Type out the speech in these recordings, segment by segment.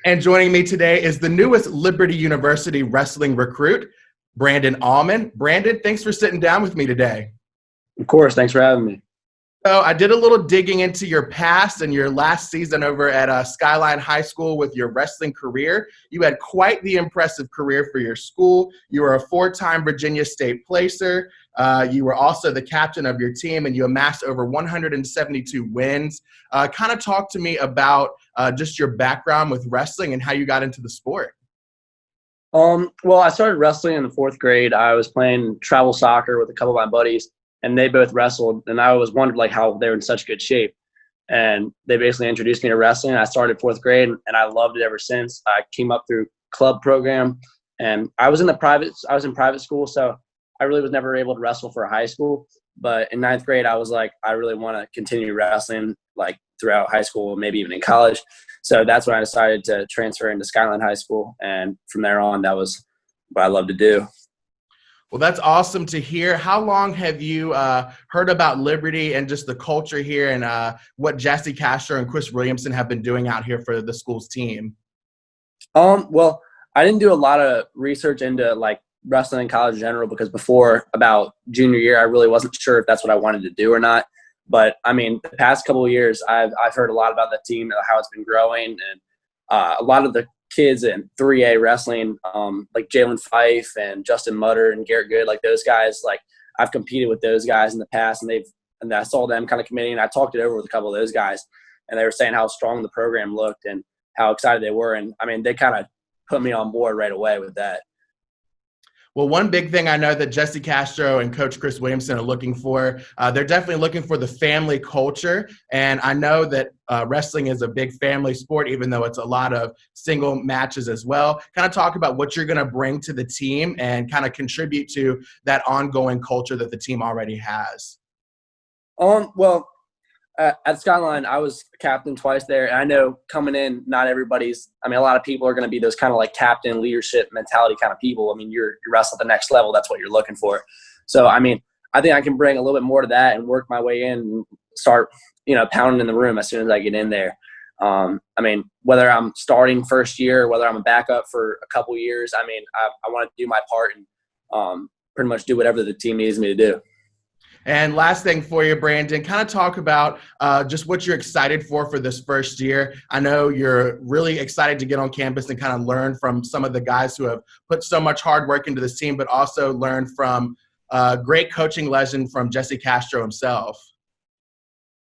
And joining me today is the newest Liberty University wrestling recruit, Brandon Ahlemann. Brandon, thanks for sitting down with me today. Of course. Thanks for having me. So I did a little digging into your past and your last season over at Skyline High School with your wrestling career. You had quite the impressive career for your school. You were a four-time Virginia State placer. You were also the captain of your team, and you amassed over 172 wins. Kind of talk to me about just your background with wrestling and how you got into the sport. Well, I started wrestling in the fourth grade. I was playing travel soccer with a couple of my buddies, and they both wrestled. And I always wondered how they were in such good shape. And they basically introduced me to wrestling. I started fourth grade, and I loved it ever since. I came up through club program, and I was in private school, so I really was never able to wrestle for a high school. But in ninth grade, I was like, I really want to continue wrestling throughout high school, maybe even in college. So that's when I decided to transfer into Skyline High School. And from there on, that was what I loved to do. Well, that's awesome to hear. How long have you heard about Liberty and just the culture here and what Jesse Castro and Chris Williamson have been doing out here for the school's team? Well, I didn't do a lot of research into wrestling in college in general because before about junior year, I really wasn't sure if that's what I wanted to do or not. But I mean, the past couple of years, I've heard a lot about the team, how it's been growing, and a lot of the kids in 3A wrestling, like Jalen Fife and Justin Mutter and Garrett Good, those guys. I've competed with those guys in the past, and I saw them kind of committing. And I talked it over with a couple of those guys, and they were saying how strong the program looked and how excited they were. And I mean, they kind of put me on board right away with that. Well, one big thing I know that Jesse Castro and Coach Chris Williamson are looking for, they're definitely looking for the family culture. And I know that wrestling is a big family sport, even though it's a lot of single matches as well. Kind of talk about what you're going to bring to the team and kind of contribute to that ongoing culture that the team already has. Well, at Skyline, I was captain twice there. And I know coming in, not everybody's – I mean, a lot of people are going to be those kind of captain leadership mentality kind of people. I mean, you're wrestling at the next level. That's what you're looking for. So, I mean, I think I can bring a little bit more to that and work my way in and start, pounding in the room as soon as I get in there. I mean, whether I'm starting first year, whether I'm a backup for a couple years, I mean, I want to do my part and pretty much do whatever the team needs me to do. And last thing for you, Brandon, kind of talk about just what you're excited for this first year. I know you're really excited to get on campus and kind of learn from some of the guys who have put so much hard work into this team, but also learn from a great coaching legend from Jesse Castro himself.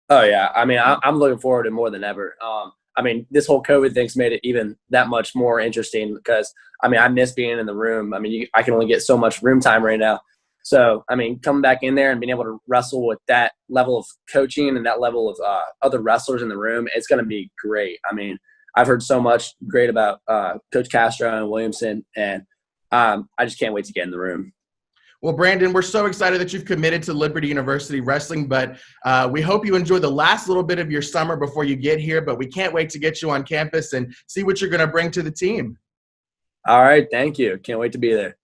Oh, yeah. I mean, I'm looking forward to it more than ever. I mean, this whole COVID thing's made it even that much more interesting because, I mean, I miss being in the room. I mean, I can only get so much room time right now. So, I mean, coming back in there and being able to wrestle with that level of coaching and that level of other wrestlers in the room, it's going to be great. I mean, I've heard so much great about Coach Castro and Williamson, and I just can't wait to get in the room. Well, Brandon, we're so excited that you've committed to Liberty University Wrestling, but we hope you enjoy the last little bit of your summer before you get here, but we can't wait to get you on campus and see what you're going to bring to the team. All right. Thank you. Can't wait to be there.